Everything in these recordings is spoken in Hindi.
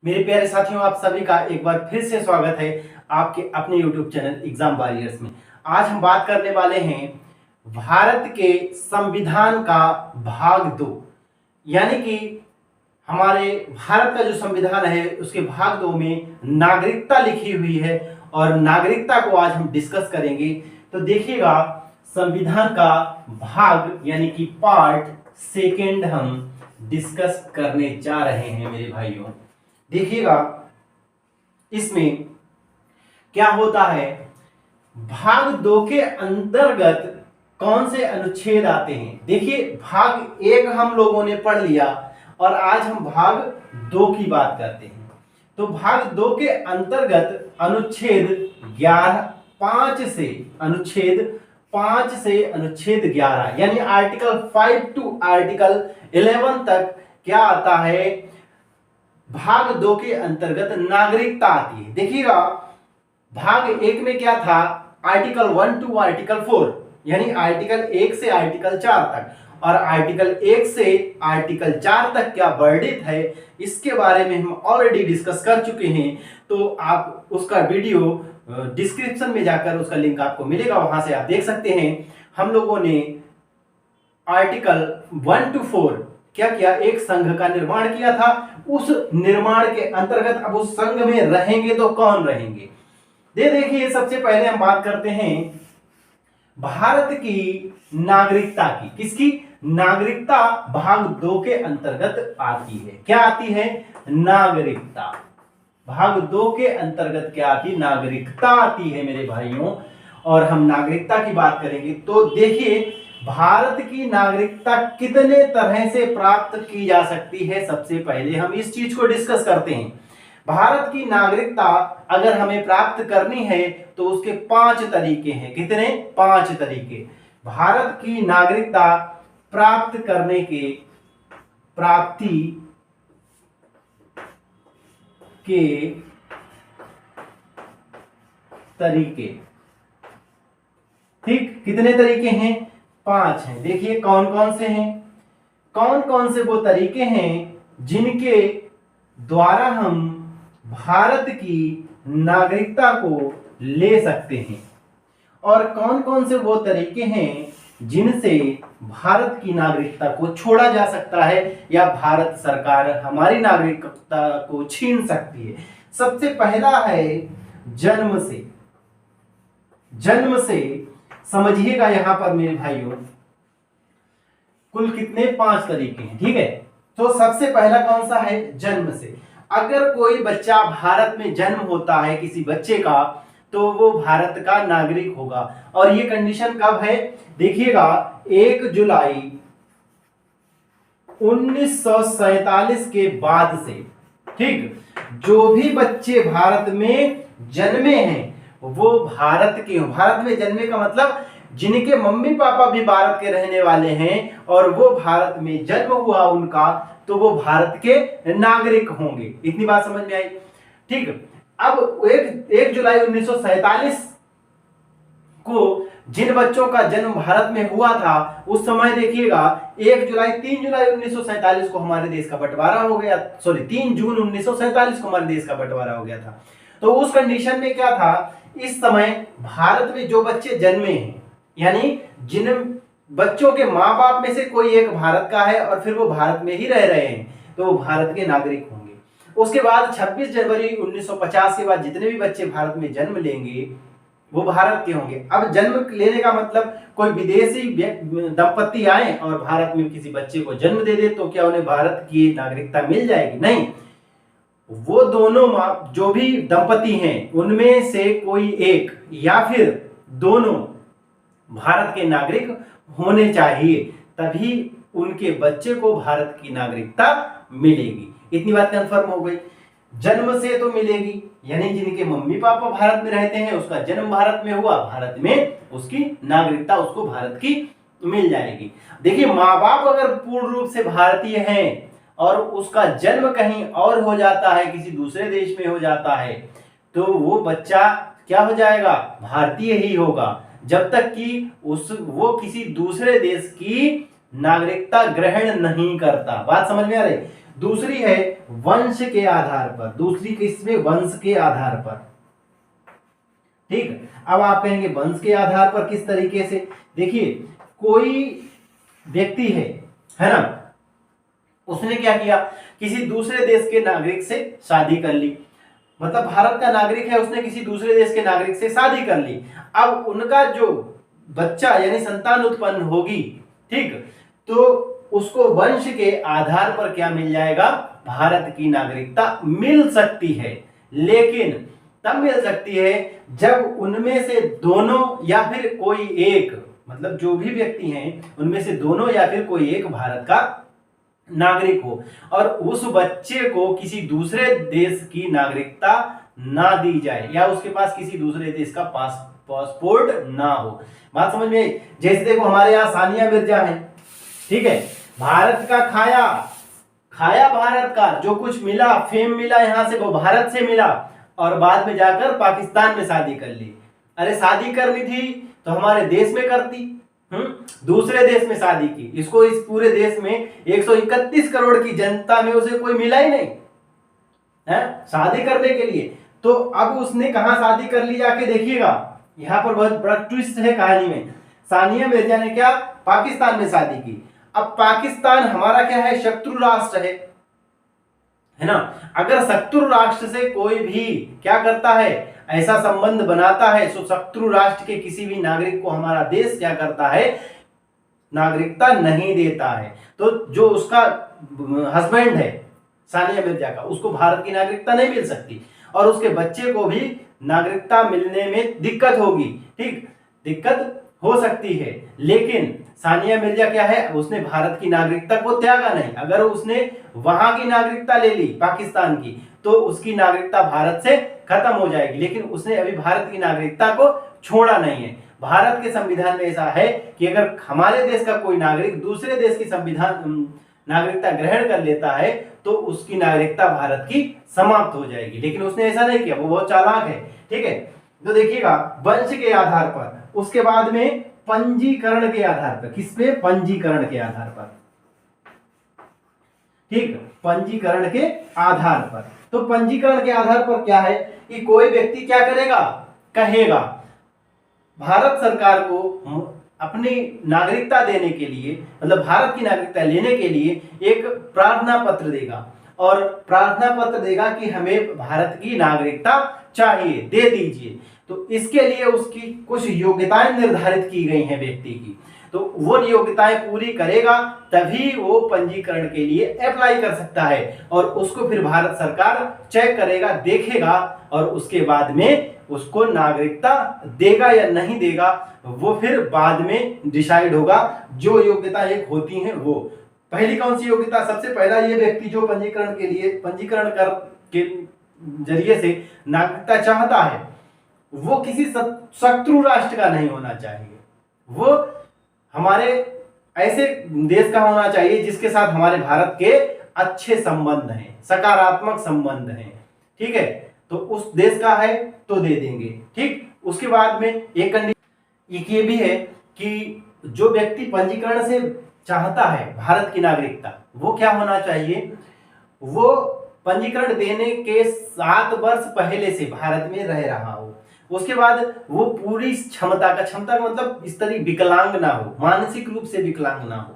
मेरे प्यारे साथियों, आप सभी का एक बार फिर से स्वागत है आपके अपने YouTube चैनल एग्जाम वॉरियर्स में। आज हम बात करने वाले हैं भारत के संविधान का भाग 2, यानी कि हमारे भारत का जो संविधान है उसके भाग 2 में नागरिकता लिखी हुई है और नागरिकता को आज हम डिस्कस करेंगे। तो देखिएगा, संविधान का भाग यानी कि पार्ट सेकेंड हम डिस्कस करने जा रहे हैं मेरे भाइयों। देखिएगा, इसमें क्या होता है, भाग 2 के अंतर्गत कौन से अनुच्छेद आते हैं। देखिए, भाग 1 हम लोगों ने पढ़ लिया और आज हम भाग 2 की बात करते हैं। तो भाग 2 के अंतर्गत अनुच्छेद 5 से अनुच्छेद 11 यानी आर्टिकल 5 टू आर्टिकल 11 तक क्या आता है, भाग 2 के अंतर्गत नागरिकता आती है। देखिएगा, भाग 1 में क्या था, आर्टिकल 1 टू आर्टिकल 4 यानी आर्टिकल 1 से आर्टिकल 4 तक, और आर्टिकल 1 से आर्टिकल 4 तक क्या वर्णित है इसके बारे में हम ऑलरेडी डिस्कस कर चुके हैं। तो आप उसका वीडियो डिस्क्रिप्शन में जाकर उसका लिंक आपको मिलेगा, वहां से आप देख सकते हैं। हम लोगों ने आर्टिकल 1 टू 4 क्या किया, एक संघ का निर्माण किया था। उस निर्माण के अंतर्गत अब उस संघ में रहेंगे तो कौन रहेंगे। देखिए, सबसे पहले हम बात करते हैं भारत की नागरिकता की। किसकी नागरिकता भाग 2 के अंतर्गत आती है। क्या आती है, नागरिकता। भाग 2 के अंतर्गत क्या आती, नागरिकता आती है मेरे भाइयों। और हम नागरिकता की बात करेंगे तो देखिए, भारत की नागरिकता कितने तरह से प्राप्त की जा सकती है। सबसे पहले हम इस चीज को डिस्कस करते हैं। भारत की नागरिकता अगर हमें प्राप्त करनी है तो उसके 5 तरीके हैं। कितने, 5 तरीके। भारत की नागरिकता प्राप्त करने के प्राप्ति के तरीके, ठीक, कितने तरीके हैं, 5 हैं। देखिए कौन कौन से हैं, कौन कौन से वो तरीके हैं जिनके द्वारा हम भारत की नागरिकता को ले सकते हैं, और कौन कौन से वो तरीके हैं जिनसे भारत की नागरिकता को छोड़ा जा सकता है या भारत सरकार हमारी नागरिकता को छीन सकती है। सबसे पहला है जन्म से। जन्म से समझिएगा यहां पर मेरे भाइयों, कुल कितने, 5 तरीके हैं, ठीक है। तो सबसे पहला कौन सा है, जन्म से। अगर कोई बच्चा भारत में जन्म होता है किसी बच्चे का, तो वो भारत का नागरिक होगा। और ये कंडीशन कब है, देखिएगा, 1 जुलाई 1947 के बाद से, ठीक, जो भी बच्चे भारत में जन्मे हैं वो भारत के हो। भारत में जन्मे का मतलब जिनके मम्मी पापा भी भारत के रहने वाले हैं और वो भारत में जन्म हुआ उनका, तो वो भारत के नागरिक होंगे। इतनी बात समझ में आई, ठीक। अब 1 जुलाई 1947 को जिन बच्चों का जन्म भारत में हुआ था, उस समय देखिएगा 3 जुलाई 1947 को हमारे देश का बंटवारा हो गया, 3 जून 1947 को हमारे देश का बंटवारा हो गया था। तो उस कंडीशन में क्या था, इस समय भारत में जो बच्चे जन्मे हैं, यानी जिन बच्चों के माँ बाप में से कोई एक भारत का है और फिर वो भारत में ही रह रहे हैं, तो वो भारत के नागरिक होंगे। उसके बाद 26 जनवरी 1950 के बाद जितने भी बच्चे भारत में जन्म लेंगे वो भारत के होंगे। अब जन्म लेने का मतलब कोई विदेशी दंपत्ति आए और भारत में किसी बच्चे को जन्म दे दे तो क्या उन्हें भारत की नागरिकता मिल जाएगी? नहीं, वो दोनों जो भी दंपति हैं उनमें से कोई एक या फिर दोनों भारत के नागरिक होने चाहिए, तभी उनके बच्चे को भारत की नागरिकता मिलेगी। इतनी बात कंफर्म हो गई। जन्म से तो मिलेगी, यानी जिनके मम्मी पापा भारत में रहते हैं, उसका जन्म भारत में हुआ, भारत में उसकी नागरिकता उसको भारत की मिल जाएगी। देखिए, माँ बाप अगर पूर्ण रूप से भारतीय हैं और उसका जन्म कहीं और हो जाता है, किसी दूसरे देश में हो जाता है, तो वो बच्चा क्या हो जाएगा, भारतीय ही होगा, जब तक कि वो किसी दूसरे देश की नागरिकता ग्रहण नहीं करता। बात समझ में आ रही? दूसरी है वंश के आधार पर, दूसरी किसमें, वंश के आधार पर। ठीक, अब आप कहेंगे वंश के आधार पर किस तरीके से? देखिए, कोई व्यक्ति है ना, उसने क्या किया, किसी दूसरे देश के नागरिक से शादी कर ली, मतलब भारत का नागरिक है, उसने किसी दूसरे देश के नागरिक से शादी कर ली। अब उनका जो बच्चा यानी संतान उत्पन्न होगी, ठीक, तो उसको वंश के आधार पर क्या मिल जाएगा, भारत की नागरिकता मिल सकती है। लेकिन तब मिल सकती है जब उनमें से दोनों या फिर कोई एक, मतलब जो भी व्यक्ति हैं उनमें से दोनों या फिर कोई एक भारत का नागरिक हो और उस बच्चे को किसी दूसरे देश की नागरिकता ना दी जाए या उसके पास किसी दूसरे देश का पासपोर्ट ना हो। बात समझ में? जैसे देखो हमारे यहाँ सानिया मिर्जा है, ठीक है, भारत का खाया खाया, भारत का जो कुछ मिला, फेम मिला यहाँ से वो भारत से मिला, और बाद में जाकर पाकिस्तान में शादी कर ली। अरे शादी करनी थी तो हमारे देश में करती, दूसरे देश में शादी की। इसको इस पूरे देश में 131 करोड़ की जनता में उसे कोई मिला ही नहीं है शादी करने के लिए। तो अब उसने कहां शादी कर ली, जाके देखिएगा, यहां पर बहुत बड़ा ट्विस्ट है कहानी में। सानिया मिर्जा ने क्या, पाकिस्तान में शादी की। अब पाकिस्तान हमारा क्या है, शत्रु राष्ट्र है ना। अगर शत्रु राष्ट्र से कोई भी क्या करता है, ऐसा संबंध बनाता है, तो शत्रु राष्ट्र के किसी भी नागरिक को हमारा देश क्या करता है, नागरिकता नहीं देता है। तो जो उसका हस्बैंड है सानिया मिर्जा का, उसको भारत की नागरिकता नहीं मिल सकती और उसके बच्चे को भी नागरिकता मिलने में दिक्कत होगी। ठीक, दिक्कत हो सकती है, लेकिन सानिया मिर्जा क्या है, उसने भारत की नागरिकता को त्यागा नहीं। अगर उसने वहां की नागरिकता ले ली पाकिस्तान की, तो उसकी नागरिकता भारत से खत्म हो जाएगी, लेकिन उसने अभी भारत की नागरिकता को छोड़ा नहीं है। भारत के संविधान में ऐसा है कि अगर हमारे देश का कोई नागरिक दूसरे देश की संविधान नागरिकता ग्रहण कर लेता है तो उसकी नागरिकता भारत की समाप्त हो जाएगी, लेकिन उसने ऐसा नहीं किया, वो बहुत चालाक है। ठीक है, तो देखिएगा वंश के आधार पर, उसके बाद में पंजीकरण के आधार पर। किस पे? पंजीकरण के आधार पर। ठीक, पंजीकरण के आधार पर। तो पंजीकरण के आधार पर क्या है कि कोई व्यक्ति क्या करेगा, कहेगा भारत सरकार को अपनी नागरिकता देने के लिए, मतलब भारत की नागरिकता लेने के लिए एक प्रार्थना पत्र देगा और प्रार्थना पत्र देगा कि हमें भारत की नागरिकता चाहिए, दे दीजिए। तो इसके लिए उसकी कुछ योग्यताएं निर्धारित की गई हैं व्यक्ति की, तो वो योग्यताएं पूरी करेगा तभी वो पंजीकरण के लिए अप्लाई कर सकता है और उसको फिर भारत सरकार चेक करेगा, देखेगा और उसके बाद में उसको नागरिकता देगा या नहीं देगा वो फिर बाद में डिसाइड होगा। जो योग्यता एक होती हैं वो, पहली कौन सी योग्यता, सबसे पहला ये व्यक्ति जो पंजीकरण के लिए पंजीकरण कर के जरिए से नागरिकता चाहता है वो किसी शत्रु राष्ट्र का नहीं होना चाहिए, वो हमारे ऐसे देश का होना चाहिए जिसके साथ हमारे भारत के अच्छे संबंध हैं, सकारात्मक संबंध हैं। ठीक है, तो उस देश का है तो दे देंगे। ठीक, उसके बाद में एक कंडीशन ये भी है कि जो व्यक्ति पंजीकरण से चाहता है भारत की नागरिकता, वो क्या होना चाहिए, वो पंजीकरण देने के 7 वर्ष पहले से भारत में रह रहा हो। उसके बाद वो पूरी क्षमता का मतलब इस तरह विकलांग ना हो, मानसिक रूप से विकलांग ना हो।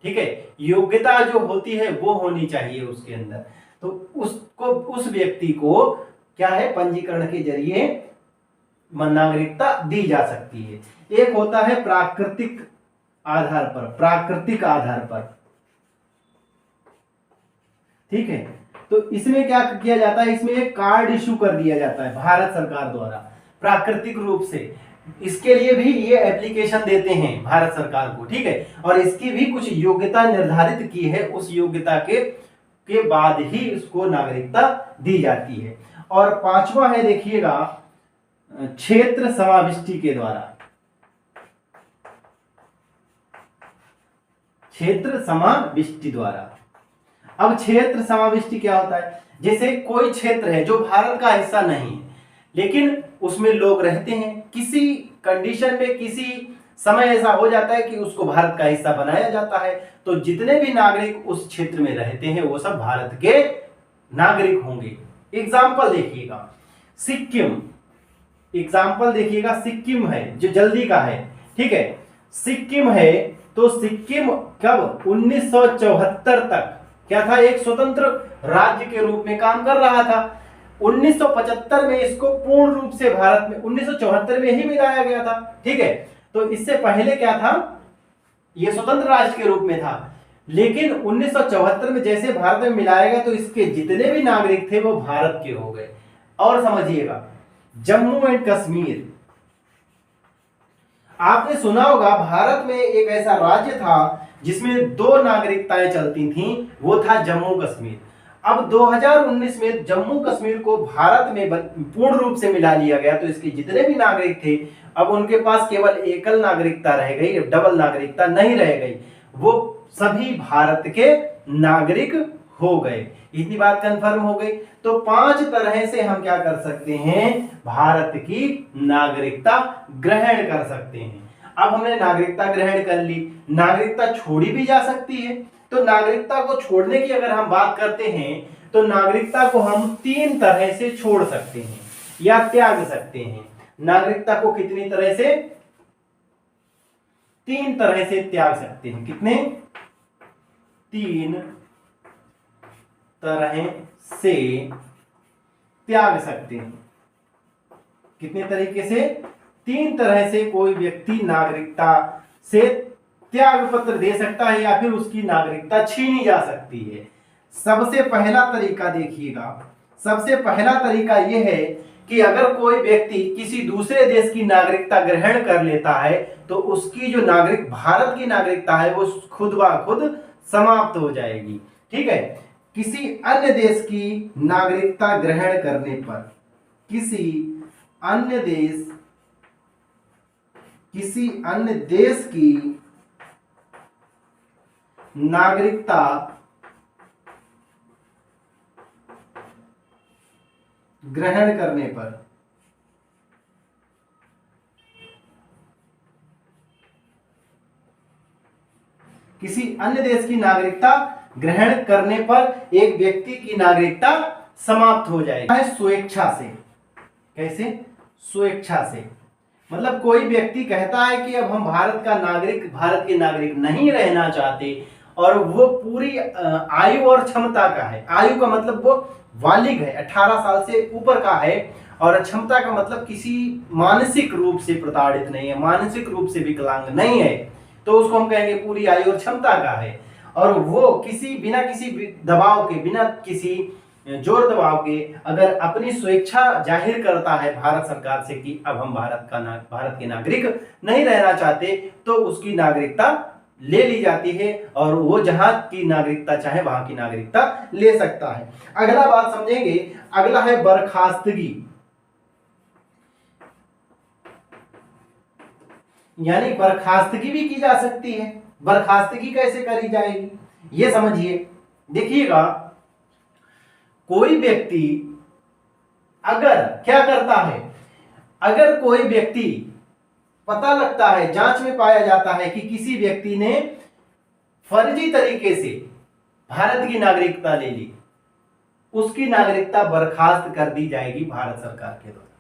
ठीक है, योग्यता जो होती है वो होनी चाहिए उसके अंदर। तो उसको, उस व्यक्ति को क्या है, पंजीकरण के जरिए नागरिकता दी जा सकती है। एक होता है प्राकृतिक आधार पर, प्राकृतिक आधार पर। ठीक है, तो इसमें क्या किया जाता है, इसमें एक कार्ड इशू कर दिया जाता है भारत सरकार द्वारा प्राकृतिक रूप से। इसके लिए भी ये एप्लीकेशन देते हैं भारत सरकार को। ठीक है, और इसकी भी कुछ योग्यता निर्धारित की है, उस योग्यता के बाद ही इसको नागरिकता दी जाती है। और 5वां है, देखिएगा, क्षेत्र समाविष्टि के द्वारा। क्षेत्र समाविष्टि द्वारा। अब क्षेत्र समाविष्टि क्या होता है, जैसे कोई क्षेत्र है जो भारत का हिस्सा नहीं है लेकिन उसमें लोग रहते हैं, किसी कंडीशन में, किसी समय ऐसा हो जाता है कि उसको भारत का हिस्सा बनाया जाता है। तो जितने भी नागरिक उस क्षेत्र में रहते हैं वो सब भारत के नागरिक होंगे। एग्जाम्पल देखिएगा, सिक्किम, एग्जाम्पल देखिएगा, सिक्किम है जो जल्दी का है, ठीक है, सिक्किम है। तो सिक्किम कब 1974 तक क्या था, एक स्वतंत्र राज्य के रूप में काम कर रहा था। 1975 में इसको पूर्ण रूप से भारत में 1974 में ही मिलाया गया था, ठीक है। तो इससे पहले क्या था, यह स्वतंत्र राज्य के रूप में था, लेकिन 1974 में जैसे भारत में मिलाया गया तो इसके जितने भी नागरिक थे वो भारत के हो गए। और समझिएगा, जम्मू एंड कश्मीर, आपने सुना होगा भारत में एक ऐसा राज्य था जिसमें दो नागरिकताएं चलती थीं, वो था जम्मू कश्मीर। अब 2019 में जम्मू कश्मीर को भारत में पूर्ण रूप से मिला लिया गया, तो इसके जितने भी नागरिक थे अब उनके पास केवल एकल नागरिकता रह गई, डबल नागरिकता नहीं रह गई, वो सभी भारत के नागरिक हो गए। इतनी बात कंफर्म हो गई। तो 5 तरह से हम क्या कर सकते हैं, भारत की नागरिकता ग्रहण कर सकते हैं। अब हमने नागरिकता ग्रहण कर ली, नागरिकता छोड़ी भी जा सकती है। तो नागरिकता को छोड़ने की अगर हम बात करते हैं तो नागरिकता को हम 3 तरह से छोड़ सकते हैं या त्याग सकते हैं। नागरिकता को कितनी तरह से, 3 तरह से त्याग सकते हैं। कितने, 3 तरह से त्याग सकते हैं। कितने तरीके से, 3 तरह से कोई व्यक्ति नागरिकता से त्याग पत्र दे सकता है या फिर उसकी नागरिकता छीनी जा सकती है। सबसे पहला तरीका देखिएगा, सबसे पहला तरीका यह है कि अगर कोई व्यक्ति किसी दूसरे देश की नागरिकता ग्रहण कर लेता है तो उसकी जो नागरिक भारत की नागरिकता है वो खुद ब खुद समाप्त हो जाएगी, ठीक है। किसी अन्य देश की नागरिकता ग्रहण करने पर, किसी अन्य देश की नागरिकता ग्रहण करने पर, किसी अन्य देश की नागरिकता ग्रहण करने पर एक व्यक्ति की नागरिकता समाप्त हो जाएगी स्वेच्छा से। कैसे, स्वेच्छा से, मतलब कोई व्यक्ति कहता है कि अब हम भारत के नागरिक नहीं रहना चाहते और वो पूरी आयु और क्षमता का है। आयु का मतलब वो बालिग है, 18 साल से ऊपर का है, और क्षमता का मतलब किसी मानसिक रूप से प्रताड़ित नहीं है, मानसिक रूप से विकलांग नहीं है, तो उसको हम कहेंगे पूरी आयु और क्षमता का है। और वो बिना किसी दबाव के, बिना किसी जोर दबाव के अगर अपनी स्वेच्छा जाहिर करता है भारत सरकार से कि अब हम भारत के नागरिक नहीं रहना चाहते, तो उसकी नागरिकता ले ली जाती है और वो जहां की नागरिकता चाहे वहां की नागरिकता ले सकता है। अगला बात समझेंगे, अगला है बर्खास्तगी, यानी बर्खास्तगी भी की जा सकती है। बर्खास्तगी कैसे करी जाएगी ये समझिए। देखिएगा, कोई व्यक्ति अगर क्या करता है, अगर कोई व्यक्ति पता लगता है, जांच में पाया जाता है कि किसी व्यक्ति ने फर्जी तरीके से भारत की नागरिकता ले ली, उसकी नागरिकता बर्खास्त कर दी जाएगी भारत सरकार के द्वारा।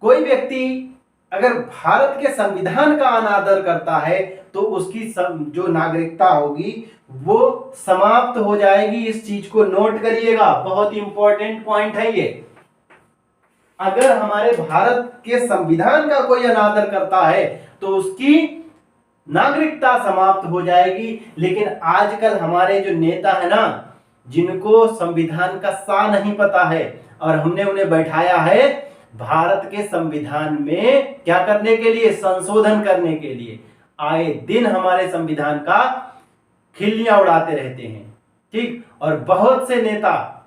कोई व्यक्ति अगर भारत के संविधान का अनादर करता है तो उसकी जो नागरिकता होगी वो समाप्त हो जाएगी। इस चीज को नोट करिएगा, बहुत इंपॉर्टेंट पॉइंट है ये। अगर हमारे भारत के संविधान का कोई अनादर करता है तो उसकी नागरिकता समाप्त हो जाएगी। लेकिन आजकल हमारे जो नेता है ना, जिनको संविधान का सा नहीं पता है, और हमने उन्हें बैठाया है भारत के संविधान में क्या करने के लिए, संशोधन करने के लिए। आए दिन हमारे संविधान का खिल्लियां उड़ाते रहते हैं, ठीक। और बहुत से नेता,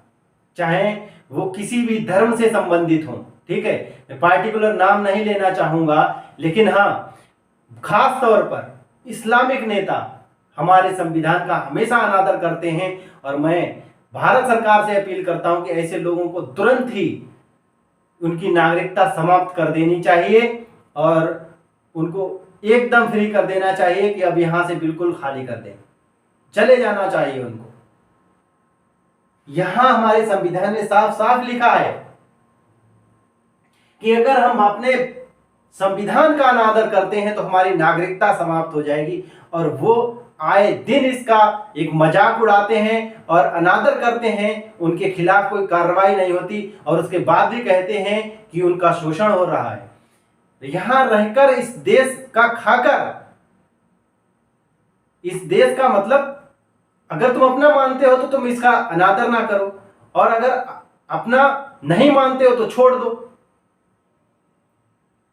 चाहे वो किसी भी धर्म से संबंधित हों, ठीक है, मैं पार्टिकुलर नाम नहीं लेना चाहूंगा, लेकिन हाँ, खास तौर पर इस्लामिक नेता हमारे संविधान का हमेशा अनादर करते हैं। और मैं भारत सरकार से अपील करता हूं कि ऐसे लोगों को तुरंत ही उनकी नागरिकता समाप्त कर देनी चाहिए और उनको एकदम फ्री कर देना चाहिए कि अब यहां से बिल्कुल खाली कर दें, चले जाना चाहिए उनको। यहां हमारे संविधान में साफ साफ लिखा है कि अगर हम अपने संविधान का अनादर करते हैं तो हमारी नागरिकता समाप्त हो जाएगी। और वो आए दिन इसका एक मजाक उड़ाते हैं और अनादर करते हैं, उनके खिलाफ कोई कार्रवाई नहीं होती और उसके बाद भी कहते हैं कि उनका शोषण हो रहा है। यहां रहकर इस देश का खाकर, इस देश का मतलब अगर तुम अपना मानते हो तो तुम इसका अनादर ना करो, और अगर अपना नहीं मानते हो तो छोड़ दो।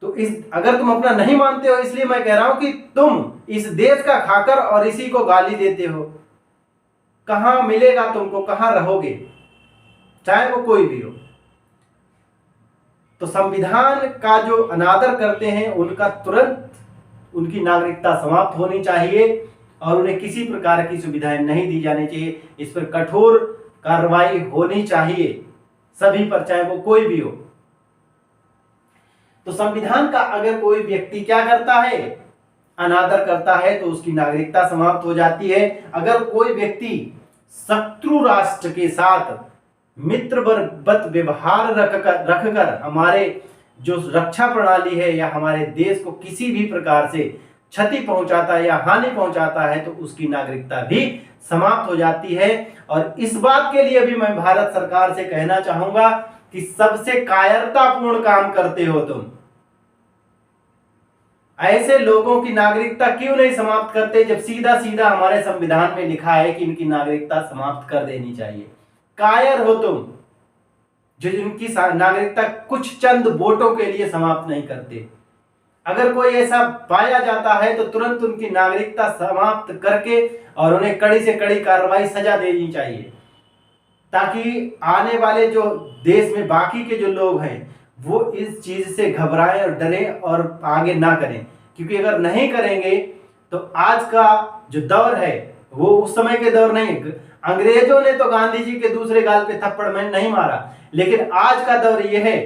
तो अगर तुम अपना नहीं मानते हो, इसलिए मैं कह रहा हूं कि तुम इस देश का खाकर और इसी को गाली देते हो, कहां मिलेगा तुमको, कहां रहोगे, चाहे वो कोई भी हो। तो संविधान का जो अनादर करते हैं उनका तुरंत उनकी नागरिकता समाप्त होनी चाहिए और उन्हें किसी प्रकार की सुविधाएं नहीं दी जानी चाहिए। इस पर कठोर कार्रवाई होनी चाहिए सभी पर, चाहे वो कोई भी हो। तो संविधान का अगर कोई व्यक्ति क्या करता है, अनादर करता है, तो उसकी नागरिकता समाप्त हो जाती है। अगर कोई व्यक्ति शत्रु राष्ट्र के साथ मित्रवत व्यवहार रखकर हमारे जो रक्षा प्रणाली है या हमारे देश को किसी भी प्रकार से क्षति पहुंचाता है या हानि पहुंचाता है, तो उसकी नागरिकता भी समाप्त हो जाती है। और इस बात के लिए भी मैं भारत सरकार से कहना चाहूंगा कि सबसे कायरतापूर्ण काम करते हो तुम। ऐसे लोगों की नागरिकता क्यों नहीं समाप्त करते, जब सीधा सीधा हमारे संविधान में लिखा है कि इनकी नागरिकता समाप्त कर देनी चाहिए। कायर हो तुम जो इनकी नागरिकता कुछ चंद वोटों के लिए समाप्त नहीं करते। अगर कोई ऐसा पाया जाता है तो तुरंत उनकी नागरिकता समाप्त करके और उन्हें कड़ी से कड़ी कार्रवाई, सजा देनी चाहिए, ताकि आने वाले जो देश में बाकी के जो लोग हैं वो इस चीज से घबराएं और डरें और आगे ना करें। क्योंकि अगर नहीं करेंगे तो आज का जो दौर है वो उस समय के दौर नहीं। अंग्रेजों ने तो गांधी जी के दूसरे गाल पे थप्पड़ में नहीं मारा, लेकिन आज का दौर ये है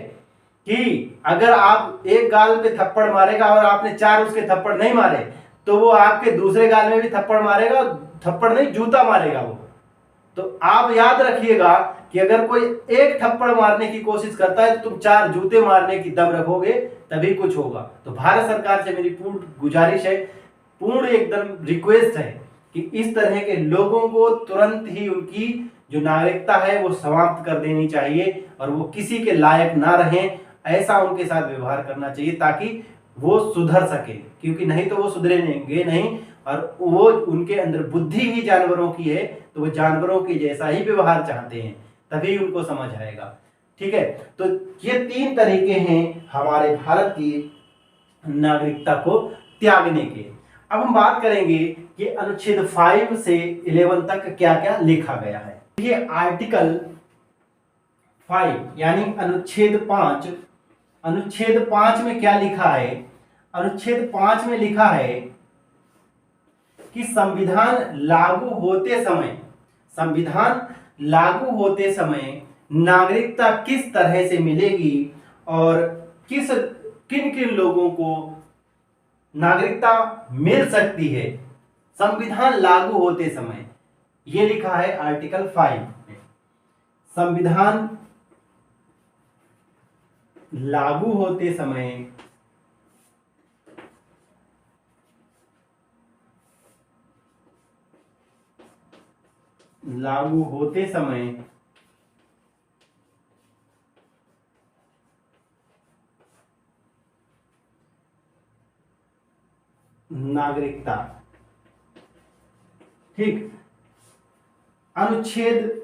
कि अगर आप एक गाल पे थप्पड़ मारेगा और आपने 4 उसके थप्पड़ नहीं मारे, तो वो आपके दूसरे गाल में भी थप्पड़ मारेगा, थप्पड़ नहीं जूता मारेगा वो। तो आप याद रखिएगा कि अगर कोई एक थप्पड़ मारने की कोशिश करता है तो तुम 4 जूते मारने की दम रखोगे, तभी कुछ होगा। तो भारत सरकार से मेरी पूर्ण गुजारिश है, पूर्ण एकदम रिक्वेस्ट है कि इस तरह के लोगों को तुरंत ही उनकी जो नागरिकता है वो समाप्त कर देनी चाहिए और वो किसी के लायक ना रहें। ऐसा उनके साथ व्यवहार करना चाहिए ताकि वो सुधर सके, क्योंकि नहीं तो वो सुधरेंगे नहीं। और वो उनके अंदर बुद्धि ही जानवरों की है, तो वो जानवरों के जैसा ही व्यवहार चाहते हैं, तभी उनको समझ आएगा। ठीक है, तो ये 3 तरीके हैं हमारे भारत की नागरिकता को त्यागने के। अब हम बात करेंगे कि अनुच्छेद 5 से 11 तक क्या क्या लिखा गया है। ये आर्टिकल 5 यानी अनुच्छेद 5, अनुच्छेद 5 में क्या लिखा है? अनुच्छेद 5 में लिखा है कि संविधान लागू होते समय नागरिकता किस तरह से मिलेगी और किन किन लोगों को नागरिकता मिल सकती है संविधान लागू होते समय। यह लिखा है आर्टिकल 5 में। संविधान लागू होते समय नागरिकता। ठीक, अनुच्छेद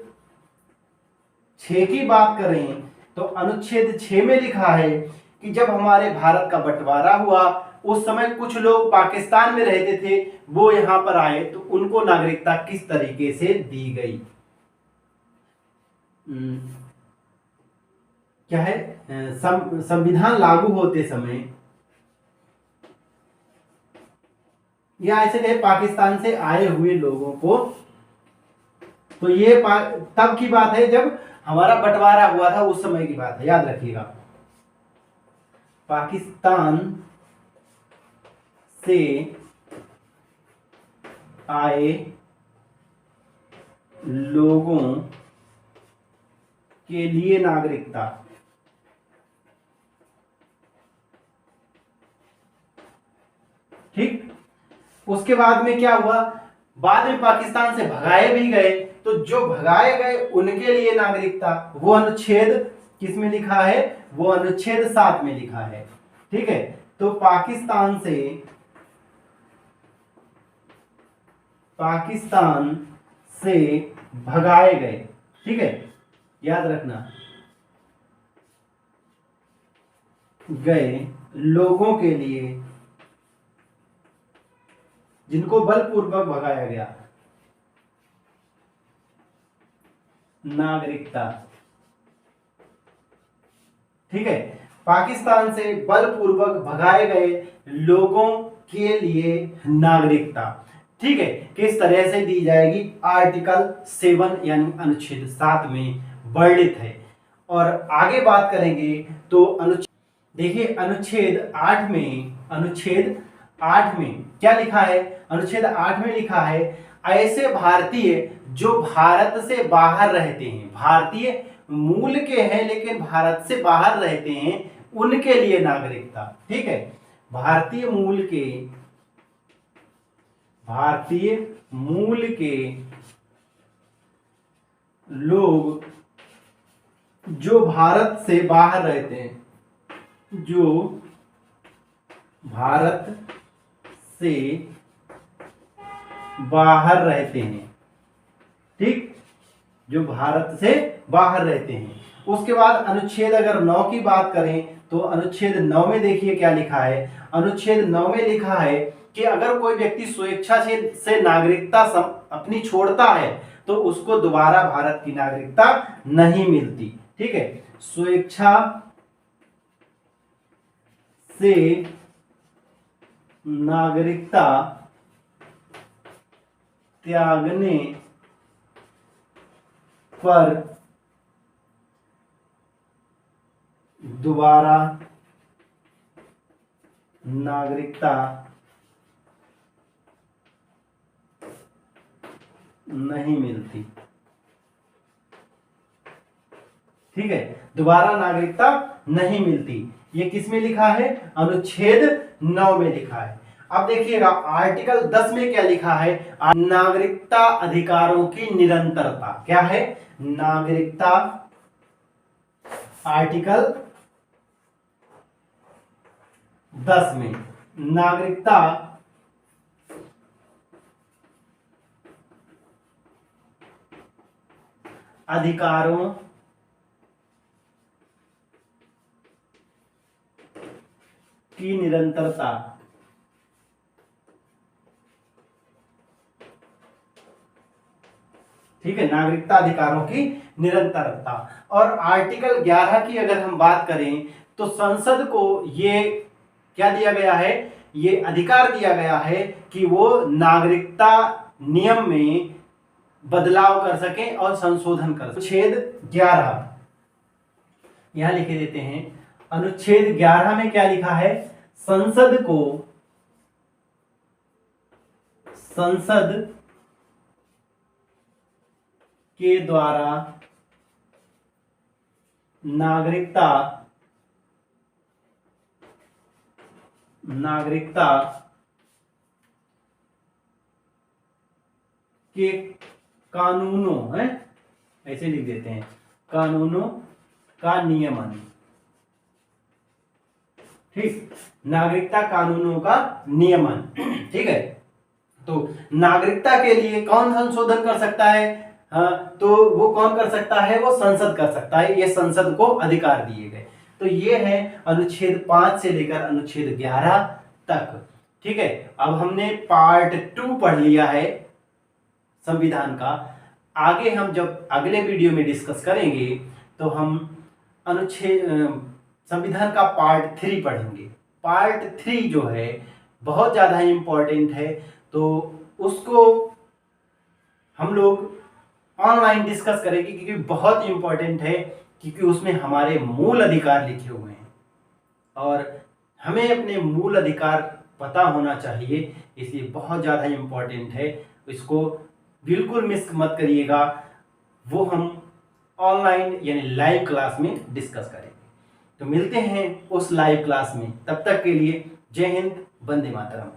6 की बात करें तो अनुच्छेद 6 में लिखा है कि जब हमारे भारत का बंटवारा हुआ उस समय कुछ लोग पाकिस्तान में रहते थे, वो यहां पर आए तो उनको नागरिकता किस तरीके से दी गई। क्या है? संविधान लागू होते समय, या ऐसे कहे पाकिस्तान से आए हुए लोगों को, तो ये तब की बात है जब हमारा बंटवारा हुआ था, उस समय की बात है, याद रखिएगा। पाकिस्तान से आए लोगों के लिए नागरिकता। ठीक, उसके बाद में क्या हुआ, बाद में पाकिस्तान से भगाए भी गए, तो जो भगाए गए उनके लिए नागरिकता, वो अनुच्छेद किसमें लिखा है, वो अनुच्छेद 7 में लिखा है। ठीक है, तो पाकिस्तान से भगाए गए, ठीक है, याद रखना, गए लोगों के लिए जिनको बलपूर्वक भगाया गया, नागरिकता। ठीक है, पाकिस्तान से बलपूर्वक भगाए गए लोगों के लिए नागरिकता। ठीक है, किस तरह से दी जाएगी, आर्टिकल 7 यानी अनुच्छेद 7 में वर्णित है। और आगे बात करेंगे तो देखिए अनुच्छेद 8 में क्या लिखा है, अनुच्छेद 8 में लिखा है, ऐसे भारतीय जो भारत से बाहर रहते हैं, भारतीय मूल के हैं लेकिन भारत से बाहर रहते हैं, उनके लिए नागरिकता। ठीक है, भारतीय मूल के लोग जो भारत से बाहर रहते हैं, जो भारत से बाहर रहते हैं, ठीक, जो भारत से बाहर रहते हैं। उसके बाद अनुच्छेद अगर 9 की बात करें तो अनुच्छेद 9 में देखिए क्या लिखा है, अनुच्छेद 9 में लिखा है कि अगर कोई व्यक्ति स्वेच्छा से नागरिकता अपनी छोड़ता है तो उसको दोबारा भारत की नागरिकता नहीं मिलती। ठीक है, स्वेच्छा से नागरिकता त्यागने पर दोबारा नागरिकता नहीं मिलती। ठीक है, दोबारा नागरिकता नहीं मिलती, ये किस में लिखा है, अनुच्छेद 9 में लिखा है। अब देखिएगा आर्टिकल 10 में क्या लिखा है, नागरिकता अधिकारों की निरंतरता। क्या है, नागरिकता, आर्टिकल 10 में नागरिकता अधिकारों की निरंतरता। ठीक है, नागरिकता अधिकारों की निरंतरता। और आर्टिकल 11 की अगर हम बात करें तो संसद को ये क्या दिया गया है, ये अधिकार दिया गया है कि वो नागरिकता नियम में बदलाव कर सकें और संशोधन कर सकें। अनुच्छेद 11 यहां लिखे देते हैं, अनुच्छेद 11 में क्या लिखा है, संसद के द्वारा नागरिकता के कानूनों है, ऐसे लिख देते हैं, कानूनों का नियमन। ठीक, नागरिकता कानूनों का नियमन। ठीक है, तो नागरिकता के लिए कौन संशोधन कर सकता है, हाँ, तो वो कौन कर सकता है, वो संसद कर सकता है, ये संसद को अधिकार दिए गए। तो ये है अनुच्छेद 5 से लेकर अनुच्छेद 11 तक। ठीक है, अब हमने पार्ट 2 पढ़ लिया है संविधान का। आगे हम जब अगले वीडियो में डिस्कस करेंगे तो हम अनुच्छेद संविधान का पार्ट 3 पढ़ेंगे। पार्ट 3 जो है बहुत ज़्यादा इम्पोर्टेंट है, तो उसको हम लोग ऑनलाइन डिस्कस करेंगे क्योंकि बहुत इम्पोर्टेंट है, क्योंकि उसमें हमारे मूल अधिकार लिखे हुए हैं और हमें अपने मूल अधिकार पता होना चाहिए, इसलिए बहुत ज़्यादा इम्पोर्टेंट है, इसको बिल्कुल मिस मत करिएगा। वो हम ऑनलाइन यानी लाइव क्लास में डिस्कस करेंगे। तो मिलते हैं उस लाइव क्लास में, तब तक के लिए जय हिंद, वंदे मातरम।